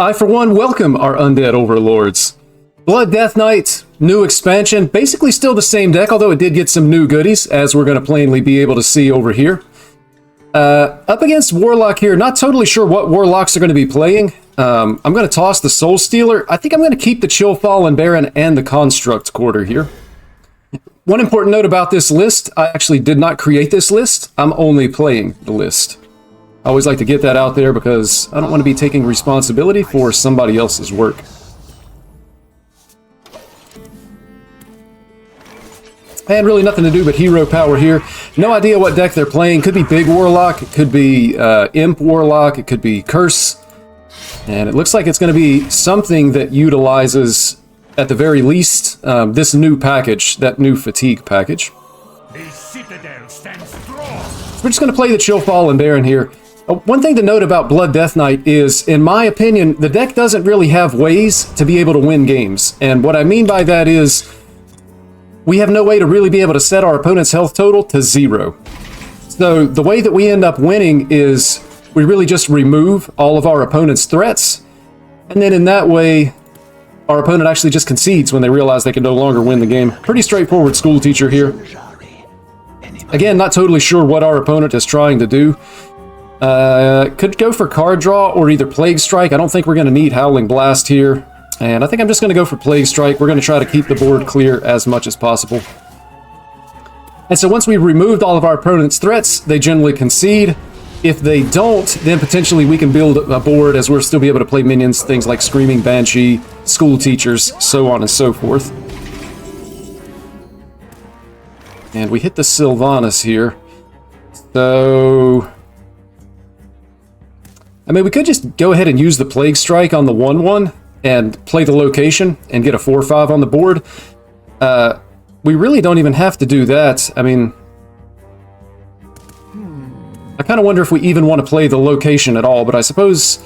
I, for one, welcome our Undead Overlords. Blood Death Knight, new expansion, basically still the same deck, although it did get some new goodies, as we're going to plainly be able to see over here. Up against Warlock here, not totally sure what Warlocks are going to be playing. I'm going to toss the Soul Stealer. I think I'm going to keep the Chill Fallen Baron and the Construct Quarter here. One important note about this list, I actually did not create this list. I'm only playing the list. I always like to get that out there because I don't want to be taking responsibility for somebody else's work. And really nothing to do but hero power here. No idea what deck they're playing. Could be Big Warlock, it could be Imp Warlock, it could be Curse. And it looks like it's going to be something that utilizes, at the very least, this new package, that new Fatigue package. The citadel stands strong. So we're just going to play the Chill Fallen Baron here. One thing to note about Blood Death Knight is, in my opinion, the deck doesn't really have ways to be able to win games. And what I mean by that is, we have no way to really be able to set our opponent's health total to 0. So the way that we end up winning is we really just remove all of our opponent's threats, and then in that way our opponent actually just concedes when they realize they can no longer win the game. Pretty straightforward school teacher here. Again, not totally sure what our opponent is trying to do. Could go for card draw or either Plague Strike. I don't think we're going to need Howling Blast here. And I think I'm just going to go for Plague Strike. We're going to try to keep the board clear as much as possible. And so once we've removed all of our opponent's threats, they generally concede. If they don't, then potentially we can build a board as we'll still be able to play minions, things like Screaming Banshee, School Teachers, so on and so forth. And we hit the Sylvanas here. So I mean, we could just go ahead and use the Plague Strike on the 1/1 and play the location and get a 4/5 on the board. We really don't even have to do that. I mean, I kind of wonder if we even want to play the location at all, but I suppose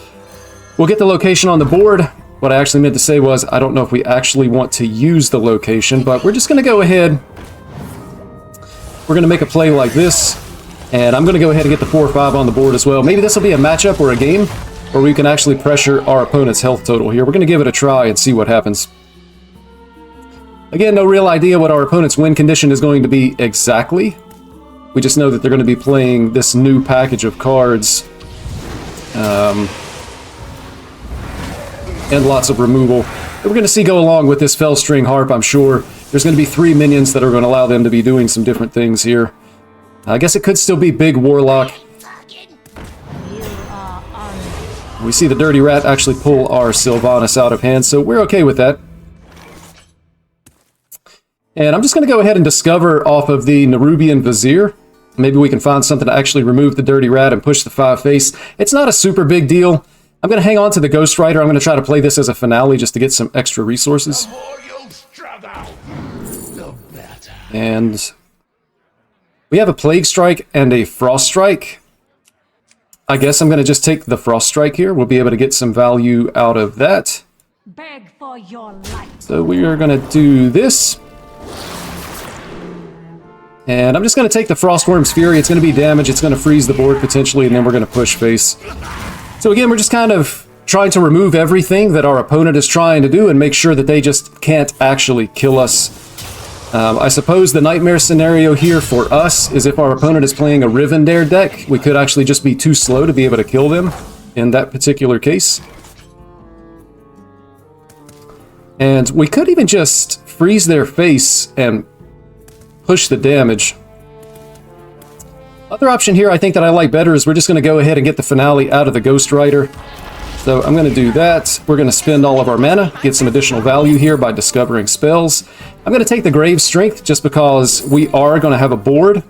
we'll get the location on the board. What I actually meant to say was, I don't know if we actually want to use the location, but we're just going to go ahead. We're going to make a play like this. And I'm going to go ahead and get the 4/5 on the board as well. Maybe this will be a matchup or a game where we can actually pressure our opponent's health total here. We're going to give it a try and see what happens. Again, no real idea what our opponent's win condition is going to be exactly. We just know that they're going to be playing this new package of cards. And lots of removal. We're going to see go along with this Fellstring Harp, I'm sure. There's going to be 3 minions that are going to allow them to be doing some different things here. I guess it could still be Big Warlock. We see the Dirty Rat actually pull our Sylvanas out of hand, so we're okay with that. And I'm just going to go ahead and discover off of the Nerubian Vizier. Maybe we can find something to actually remove the Dirty Rat and push the 5-face. It's not a super big deal. I'm going to hang on to the Ghost Rider. I'm going to try to play this as a finale just to get some extra resources. And we have a Plague Strike and a Frost Strike. I guess I'm going to just take the Frost Strike here. We'll be able to get some value out of that. Beg for your life. So we are going to do this. And I'm just going to take the Frostworm's Fury. It's going to be damage. It's going to freeze the board potentially, and then we're going to push face. So again, we're just kind of trying to remove everything that our opponent is trying to do and make sure that they just can't actually kill us. I suppose the nightmare scenario here for us is if our opponent is playing a Rivendare deck, we could actually just be too slow to be able to kill them in that particular case. And we could even just freeze their face and push the damage. Other option here I think that I like better is we're just going to go ahead and get the finale out of the Ghost Rider. So I'm going to do that. We're going to spend all of our mana, get some additional value here by discovering spells. I'm going to take the Grave Strength just because we are going to have a board.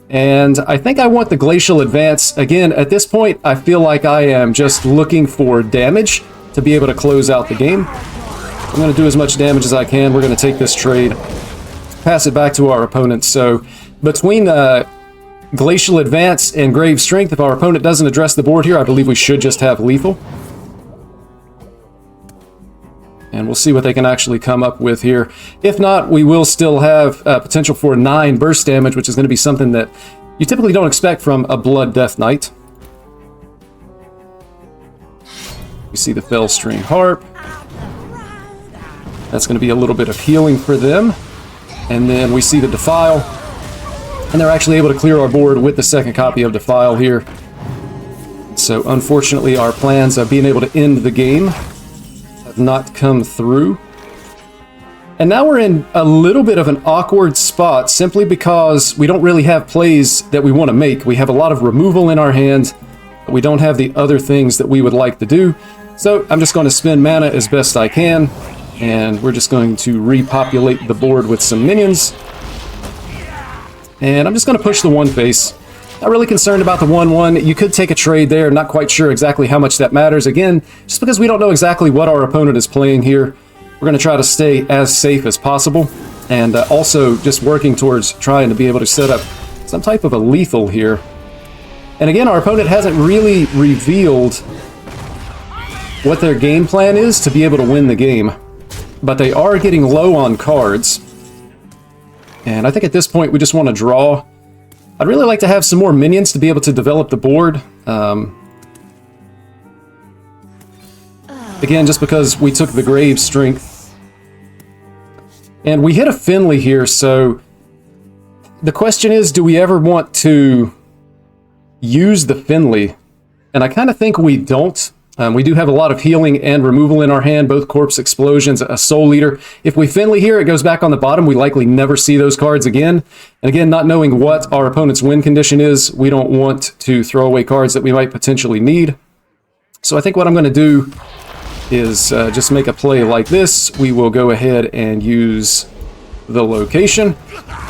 And I think I want the Glacial Advance. Again, at this point, I feel like I am just looking for damage to be able to close out the game. I'm going to do as much damage as I can. We're going to take this trade, pass it back to our opponent. So between Glacial Advance and Grave Strength, if our opponent doesn't address the board here, I believe we should just have lethal. And we'll see what they can actually come up with here. If not, we will still have potential for 9 burst damage, which is going to be something that you typically don't expect from a Blood Death Knight. We see the Fell String Harp. That's going to be a little bit of healing for them. And then we see the Defile. And they're actually able to clear our board with the second copy of Defile here. So unfortunately our plans of being able to end the game have not come through. And now we're in a little bit of an awkward spot simply because we don't really have plays that we want to make. We have a lot of removal in our hand, but we don't have the other things that we would like to do. So I'm just going to spend mana as best I can, and we're just going to repopulate the board with some minions. And I'm just going to push the one face. Not really concerned about the 1/1. You could take a trade there, not quite sure exactly how much that matters. Again, just because we don't know exactly what our opponent is playing here, we're going to try to stay as safe as possible. And also just working towards trying to be able to set up some type of a lethal here. And again, our opponent hasn't really revealed what their game plan is to be able to win the game. But they are getting low on cards. And I think at this point we just want to draw. I'd really like to have some more minions to be able to develop the board. Again, just because we took the Grave Strength. And we hit a Finley here, so the question is, do we ever want to use the Finley? And I kind of think we don't. We do have a lot of healing and removal in our hand, both Corpse Explosions, a Soul Eater. If we Finley here, it goes back on the bottom. We likely never see those cards again. And again, not knowing what our opponent's win condition is, we don't want to throw away cards that we might potentially need. So I think what I'm going to do is just make a play like this. We will go ahead and use the location.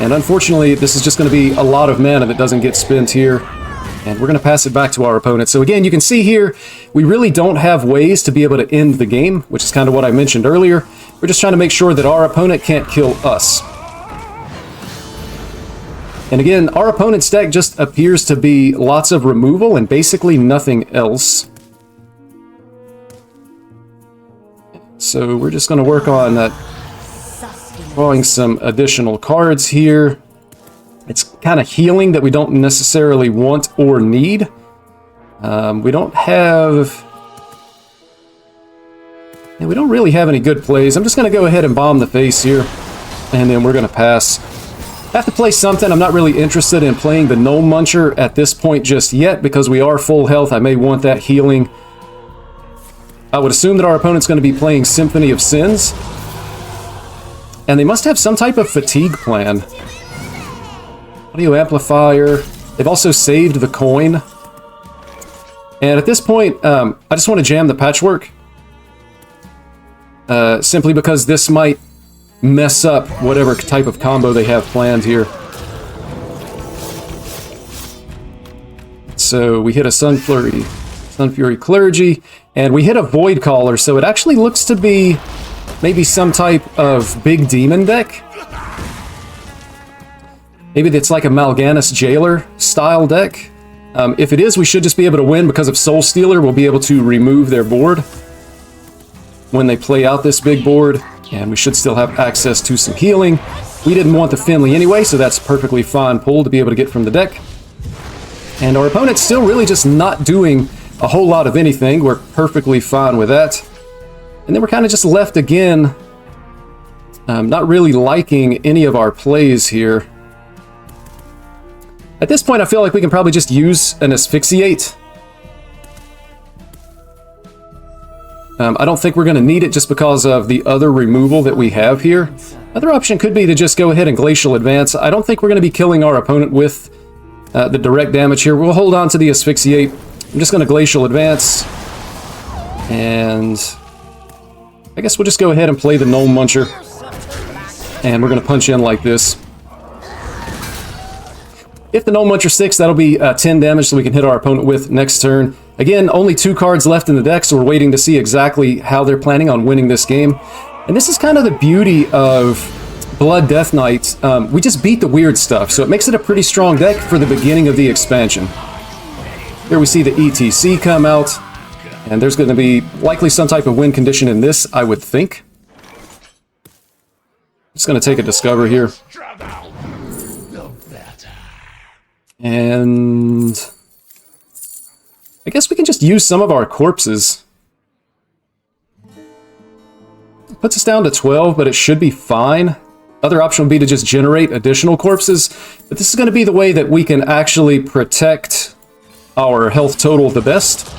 And unfortunately, this is just going to be a lot of mana that doesn't get spent here. And we're going to pass it back to our opponent. So again, you can see here, we really don't have ways to be able to end the game, which is kind of what I mentioned earlier. We're just trying to make sure that our opponent can't kill us. And again, our opponent's deck just appears to be lots of removal and basically nothing else. So we're just going to work on drawing some additional cards here. It's kind of healing that we don't necessarily want or need. We don't have... Yeah, we don't really have any good plays. I'm just going to go ahead and bomb the face here. And then we're going to pass. I have to play something. I'm not really interested in playing the Gnome Muncher at this point just yet because we are full health. I may want that healing. I would assume that our opponent's going to be playing Symphony of Sins. And they must have some type of fatigue plan. Audio amplifier. They've also saved the coin. And at this point, I just want to jam the Patchwork. Simply because this might mess up whatever type of combo they have planned here. So we hit a Sunfury Clergy, and we hit a Void Caller, so it actually looks to be maybe some type of big demon deck. Maybe it's like a Mal'Ganis Jailer style deck. If it is, we should just be able to win because of Soul Stealer. We'll be able to remove their board when they play out this big board, and we should still have access to some healing. We didn't want the Finley anyway, so that's perfectly fine pull to be able to get from the deck. And our opponent's still really just not doing a whole lot of anything. We're perfectly fine with that. And then we're kind of just left again, not really liking any of our plays here. At this point, I feel like we can probably just use an Asphyxiate. I don't think we're going to need it just because of the other removal that we have here. Another option could be to just go ahead and Glacial Advance. I don't think we're going to be killing our opponent with the direct damage here. We'll hold on to the Asphyxiate. I'm just going to Glacial Advance. And I guess we'll just go ahead and play the Gnome Muncher. And we're going to punch in like this. If the Gnome Muncher sticks, that'll be 10 damage so we can hit our opponent with next turn. Again, only 2 cards left in the deck, so we're waiting to see exactly how they're planning on winning this game. And this is kind of the beauty of Blood Death Knight. We just beat the weird stuff, so it makes it a pretty strong deck for the beginning of the expansion. Here we see the ETC come out, and there's going to be likely some type of win condition in this, I would think. Just going to take a Discover here. And I guess we can just use some of our corpses. puts us down to 12, but it should be fine. Other option would be to just generate additional corpses, but this is going to be the way that we can actually protect our health total the best.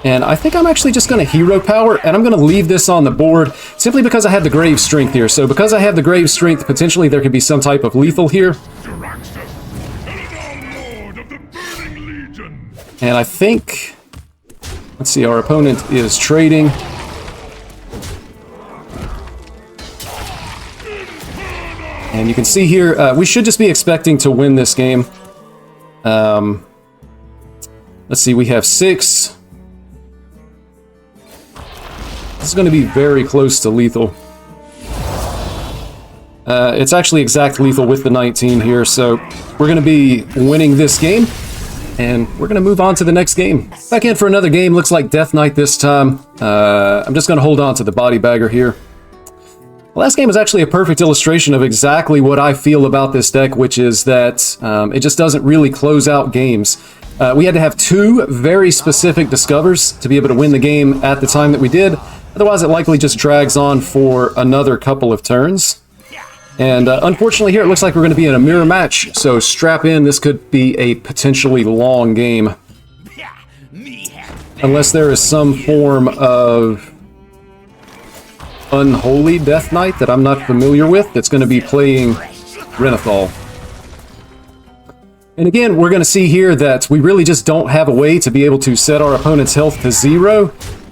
And I think I'm actually just going to hero power, and I'm going to leave this on the board simply because I have the grave strength here. So because I have the grave strength, potentially there could be some type of lethal here. And I think, let's see, our opponent is trading. And you can see here, we should just be expecting to win this game. Let's see, we have 6. This is going to be very close to lethal. It's actually exact lethal with the 19 here, so we're going to be winning this game, and we're going to move on to the next game. Back in for another game. Looks like Death Knight this time. I'm just going to hold on to the body bagger here. The last game is actually a perfect illustration of exactly what I feel about this deck, which is that it just doesn't really close out games. We had to have 2 very specific discovers to be able to win the game at the time that we did. Otherwise, it likely just drags on for another couple of turns. And unfortunately here, it looks like we're going to be in a mirror match, so strap in. This could be a potentially long game. Unless there is some form of unholy Death Knight that I'm not familiar with that's going to be playing Renathal. And again, we're going to see here that we really just don't have a way to be able to set our opponent's health to 0,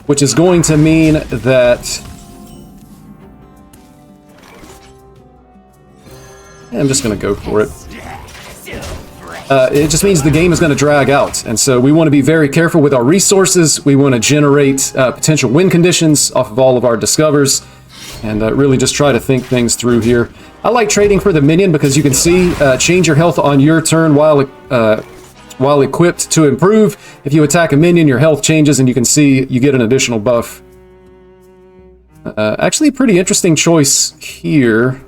which is going to mean that... I'm just going to go for it. It just means the game is going to drag out, and so we want to be very careful with our resources. We want to generate potential win conditions off of all of our discovers, and really just try to think things through here. I like trading for the minion because you can see change your health on your turn while equipped to improve. If you attack a minion, your health changes, and you can see you get an additional buff. Actually, a pretty interesting choice here.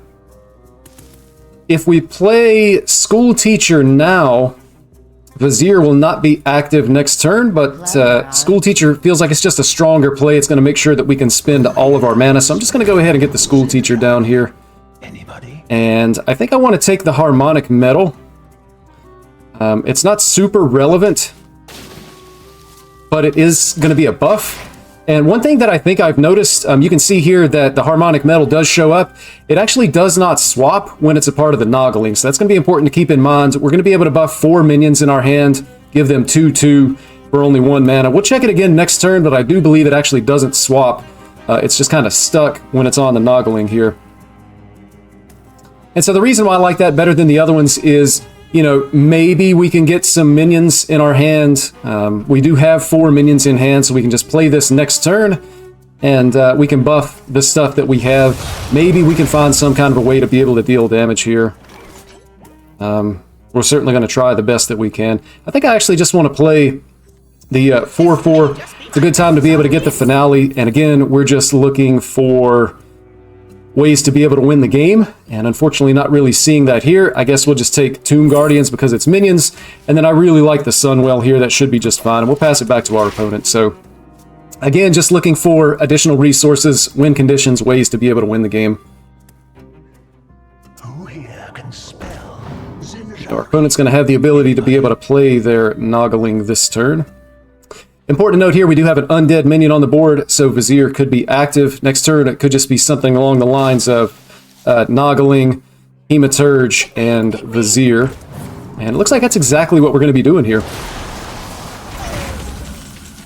If we play School Teacher now, Vizier will not be active next turn, but School Teacher feels like it's just a stronger play. It's going to make sure that we can spend all of our mana, so I'm just going to go ahead and get the School Teacher down here. And I think I want to take the Harmonic Metal. It's not super relevant, but it is going to be a buff. And one thing that I think I've noticed, you can see here that the Harmonic Metal does show up. It actually does not swap when it's a part of the Noggling, so that's going to be important to keep in mind. We're going to be able to buff 4 minions in our hand, give them 2/2 for only 1 mana. We'll check it again next turn, but I do believe it actually doesn't swap. It's just kind of stuck when it's on the Noggling here. And so the reason why I like that better than the other ones is, you know, maybe we can get some minions in our hand. We do have 4 minions in hand, so we can just play this next turn, and we can buff the stuff that we have. Maybe we can find some kind of a way to be able to deal damage here. We're certainly going to try the best that we can. I think I actually just want to play the 4/4. It's a good time to be able to get the finale, and again, we're just looking for ways to be able to win the game, and unfortunately not really seeing that here. I guess we'll just take Tomb Guardians because it's minions, and then I really like the Sunwell here. That should be just fine, and we'll pass it back to our opponent. So again, just looking for additional resources, win conditions, ways to be able to win the game. Our opponent's going to have the ability to be able to play their Noggling this turn. Important to note here, we do have an Undead minion on the board, so Vizier could be active. Next turn, it could just be something along the lines of Noggling, Hematurge, and Vizier. And it looks like that's exactly what we're going to be doing here.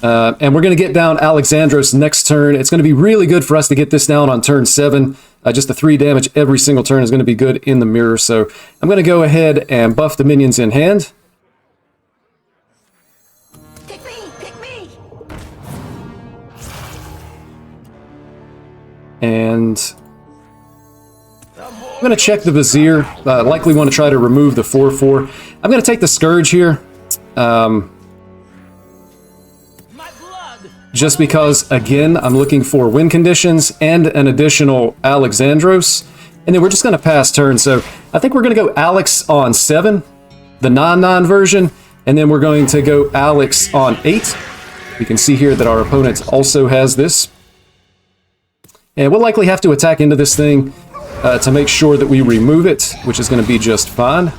And we're going to get down Alexandros next turn. It's going to be really good for us to get this down on turn 7. Just the 3 damage every single turn is going to be good in the mirror. So I'm going to go ahead and buff the minions in hand. And I'm going to check the Vizier. Likely want to try to remove the 4/4. I'm going to take the Scourge here. Just because, again, I'm looking for win conditions and an additional Alexandros. And then we're just going to pass turn. So I think we're going to go Alex on 7, the 9/9 version. And then we're going to go Alex on 8. We can see here that our opponent also has this. And we'll likely have to attack into this thing to make sure that we remove it, which is going to be just fine.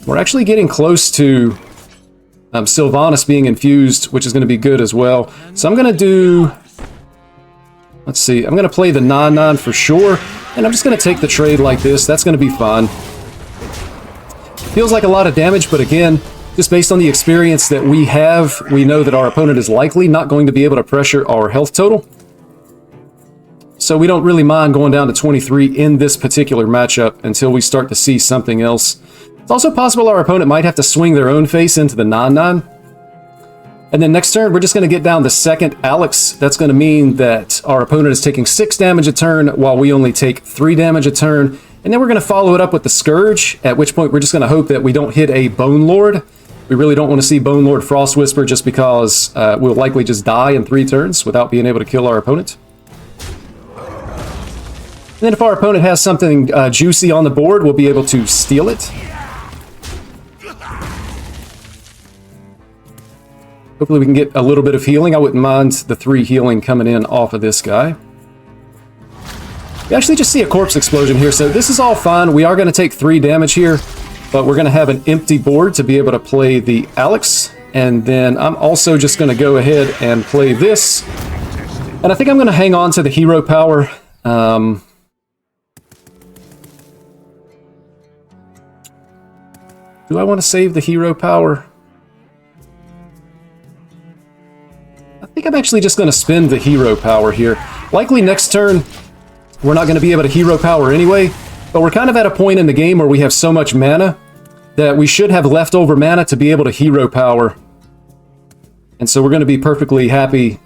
We're actually getting close to Sylvanas being infused, which is going to be good as well. So I'm going to do... Let's see, I'm going to play the 9/9 for sure, and I'm just going to take the trade like this. That's going to be fine. Feels like a lot of damage, but again, just based on the experience that we have, we know that our opponent is likely not going to be able to pressure our health total. So we don't really mind going down to 23 in this particular matchup until we start to see something else. It's also possible our opponent might have to swing their own face into the 9/9. And then next turn, we're just going to get down the second Alex. That's going to mean that our opponent is taking 6 damage a turn, while we only take 3 damage a turn. And then we're going to follow it up with the Scourge, at which point we're just going to hope that we don't hit a Bone Lord. We really don't want to see Bone Lord Frost Whisper, just because we'll likely just die in 3 turns without being able to kill our opponent. And then if our opponent has something juicy on the board, we'll be able to steal it. Hopefully we can get a little bit of healing. I wouldn't mind the 3 healing coming in off of this guy. We actually just see a corpse explosion here, so this is all fine. We are going to take 3 damage here, but we're going to have an empty board to be able to play the Alex. And then I'm also just going to go ahead and play this. And I think I'm going to hang on to the hero power. Do I want to save the hero power? I think I'm actually just going to spend the hero power here. Likely next turn, we're not going to be able to hero power anyway, but we're kind of at a point in the game where we have so much mana that we should have leftover mana to be able to hero power. And so we're going to be perfectly happy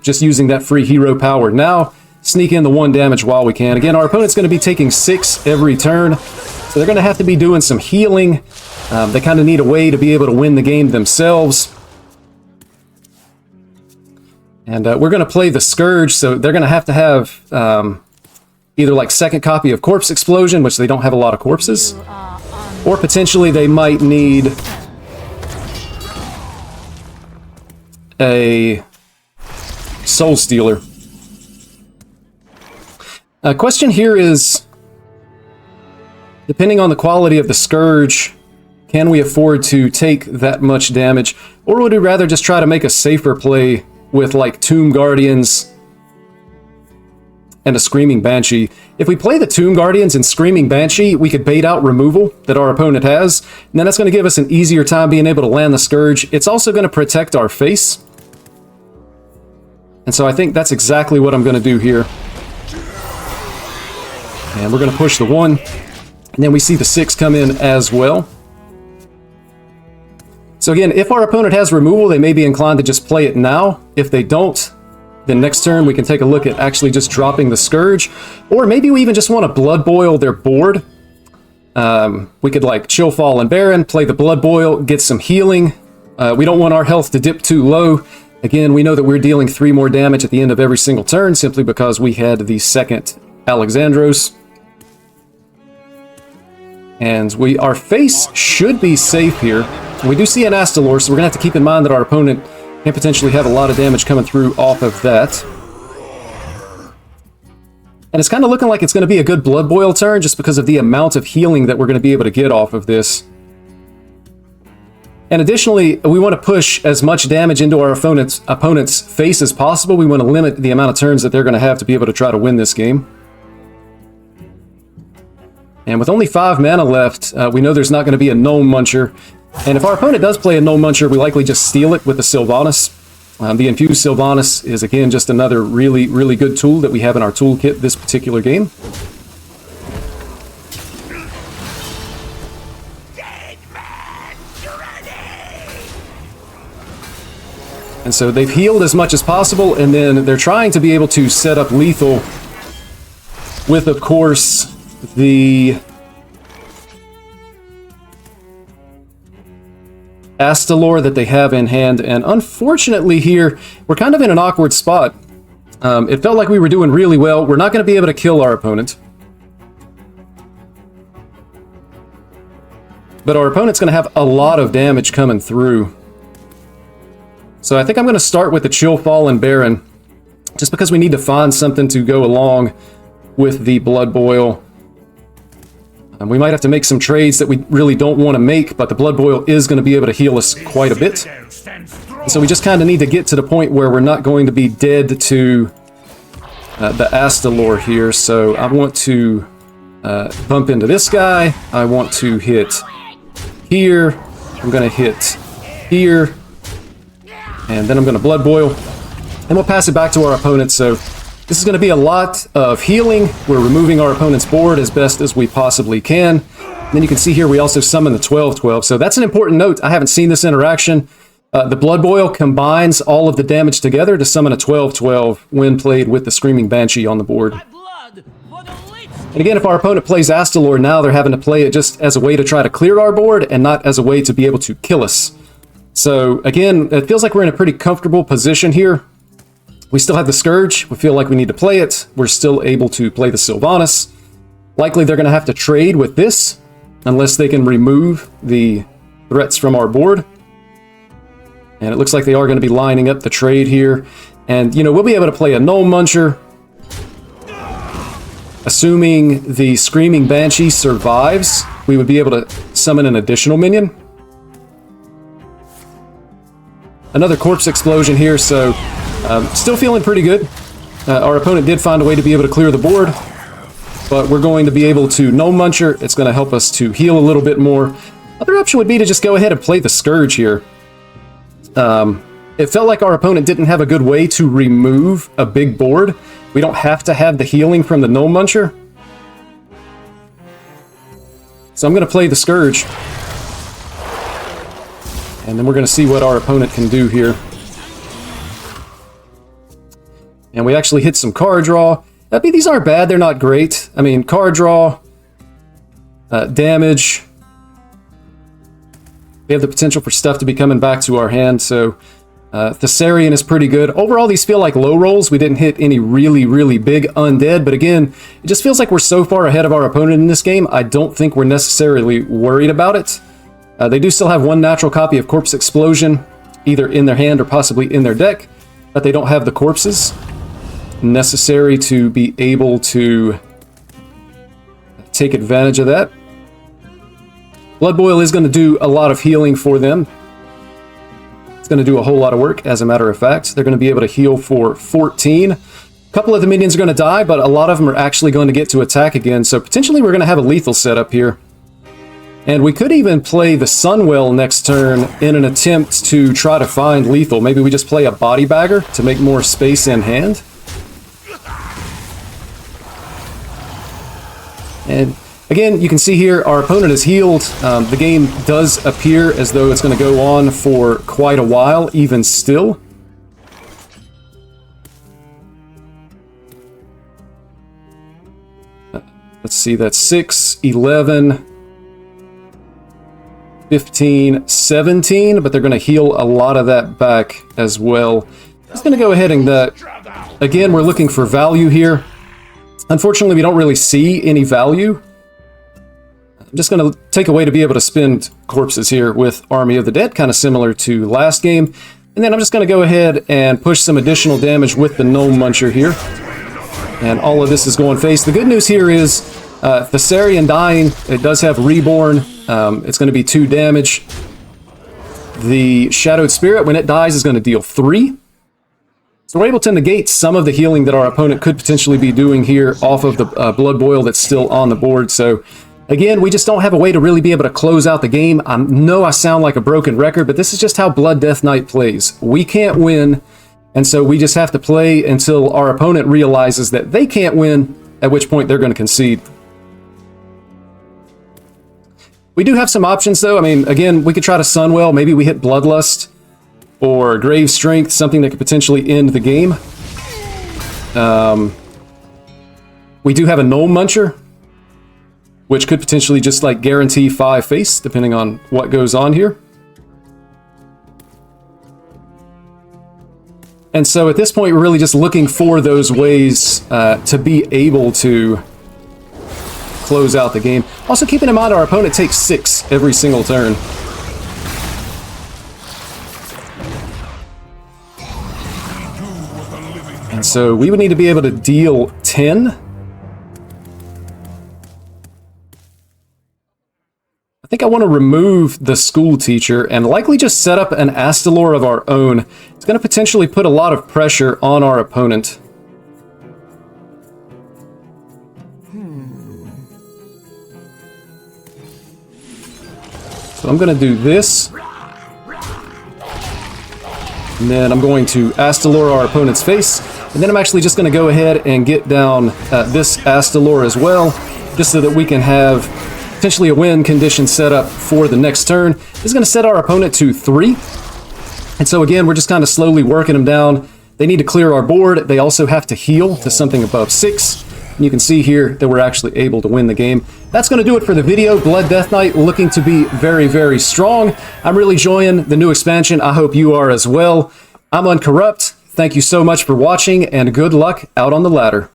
just using that free hero power. Now, sneak in the 1 damage while we can. Again, our opponent's going to be taking 6 every turn, so they're going to have to be doing some healing. They kind of need a way to be able to win the game themselves. And we're going to play the Scourge, so they're going to have either like second copy of Corpse Explosion, which they don't have a lot of corpses, or potentially they might need a Soul Stealer. Question here is, depending on the quality of the Scourge, can we afford to take that much damage, or would we rather just try to make a safer play with like Tomb Guardians and a Screaming Banshee? If we play the Tomb Guardians and Screaming Banshee, we could bait out removal that our opponent has, and then that's going to give us an easier time being able to land the Scourge. It's also going to protect our face. And so I think that's exactly what I'm going to do here. And we're going to push the 1, and then we see the 6 come in as well. So again, if our opponent has removal, they may be inclined to just play it now. If they don't, then next turn we can take a look at actually just dropping the Scourge. Or maybe we even just want to Blood Boil their board. We could like Chill Fallen Baron, play the Blood Boil, get some healing. We don't want our health to dip too low. Again, we know that we're dealing 3 more damage at the end of every single turn, simply because we had the second Alexandros. And our face should be safe here. We do see an Astalor, so we're going to have to keep in mind that our opponent can potentially have a lot of damage coming through off of that. And it's kind of looking like it's going to be a good Blood Boil turn, just because of the amount of healing that we're going to be able to get off of this. And additionally, we want to push as much damage into our opponent's face as possible. We want to limit the amount of turns that they're going to have to be able to try to win this game. And with only 5 mana left, we know there's not going to be a Gnome Muncher. And if our opponent does play a Gnome Muncher, we likely just steal it with the Sylvanas. The Infused Sylvanas is, again, just another really, really good tool that we have in our toolkit this particular game. And so they've healed as much as possible, and then they're trying to be able to set up lethal with, of course, the Astalor that they have in hand. And unfortunately here, we're kind of in an awkward spot. It felt like we were doing really well. We're not going to be able to kill our opponent. but our opponent's going to have a lot of damage coming through. So I think I'm going to start with the Chill Fallen Baron, just because we need to find something to go along with the Blood Boil. We might have to make some trades that we really don't want to make, but the Blood Boil is going to be able to heal us quite a bit. So we just kind of need to get to the point where we're not going to be dead to the Astalor here. So I want to bump into this guy. I want to hit here. I'm going to hit here. And then I'm going to Blood Boil. And we'll pass it back to our opponent. So this is going to be a lot of healing. We're removing our opponent's board as best as we possibly can. And then you can see here we also summon the 12-12. So that's an important note. I haven't seen this interaction. The Blood Boil combines all of the damage together to summon a 12-12 when played with the Screaming Banshee on the board. And again, if our opponent plays Astalor now, they're having to play it just as a way to try to clear our board and not as a way to be able to kill us. So again, it feels like we're in a pretty comfortable position here. We still have the Scourge. We feel like we need to play it. We're still able to play the Sylvanas. Likely they're going to have to trade with this unless they can remove the threats from our board. And it looks like they are going to be lining up the trade here. And, you know, we'll be able to play a Gnome Muncher. Assuming the Screaming Banshee survives, we would be able to summon an additional minion. Another Corpse Explosion here, so still feeling pretty good. Our opponent did find a way to be able to clear the board, but we're going to be able to Gnome Muncher. It's going to help us to heal a little bit more. Other option would be to just go ahead and play the Scourge here. It felt like our opponent didn't have a good way to remove a big board. We don't have to have the healing from the Gnome Muncher. So I'm going to play the Scourge. And then we're going to see what our opponent can do here. And we actually hit some card draw. I mean, these aren't bad. They're not great. I mean, card draw, damage. We have the potential for stuff to be coming back to our hand, so Thessarian is pretty good. Overall, these feel like low rolls. We didn't hit any really, really big undead, but again, it just feels like we're so far ahead of our opponent in this game, I don't think we're necessarily worried about it. They do still have one natural copy of Corpse Explosion, either in their hand or possibly in their deck, but they don't have the corpses necessary to be able to take advantage of that. Blood Boil is going to do a lot of healing for them. It's going to do a whole lot of work, as a matter of fact. They're going to be able to heal for 14. A couple of the minions are going to die, but a lot of them are actually going to get to attack again, so potentially we're going to have a lethal setup here. And we could even play the Sunwell next turn in an attempt to try to find lethal. Maybe we just play a Body Bagger to make more space in hand. And again, you can see here our opponent is healed. The game does appear as though it's going to go on for quite a while, even still. Let's see, that's 6, 11, 15, 17, but they're going to heal a lot of that back as well. Just going to go ahead and again, we're looking for value here. Unfortunately, we don't really see any value. I'm just going to take a way to be able to spend corpses here with Army of the Dead, kind of similar to last game. And then I'm just going to go ahead and push some additional damage with the Gnome Muncher here. And all of this is going face. The good news here is Thessarian dying, it does have Reborn. It's going to be 2 damage. The Shadowed Spirit, when it dies, is going to deal 3. So we're able to negate some of the healing that our opponent could potentially be doing here off of the Blood Boil that's still on the board. So again, we just don't have a way to really be able to close out the game. I know I sound like a broken record, but this is just how Blood Death Knight plays. We can't win, and so we just have to play until our opponent realizes that they can't win, at which point they're going to concede. We do have some options, though. I mean, again, we could try to Sunwell. Maybe we hit Bloodlust or Grave Strength, something that could potentially end the game. We do have a Gnome Muncher, which could potentially just like guarantee 5 face, depending on what goes on here. And so at this point, we're really just looking for those ways to be able to close out the game. Also, keeping in mind our opponent takes 6 every single turn. And so we would need to be able to deal 10. I think I want to remove the school teacher and likely just set up an Astalor of our own. It's going to potentially put a lot of pressure on our opponent. So I'm going to do this. And then I'm going to Astalor our opponent's face. And then I'm actually just going to go ahead and get down this Astalor as well, just so that we can have potentially a win condition set up for the next turn. This is going to set our opponent to 3. And so again, we're just kind of slowly working them down. They need to clear our board. They also have to heal to something above 6. And you can see here that we're actually able to win the game. That's going to do it for the video. Blood Death Knight looking to be very, very strong. I'm really enjoying the new expansion. I hope you are as well. I'm Uncorrupt. Thank you so much for watching, and good luck out on the ladder.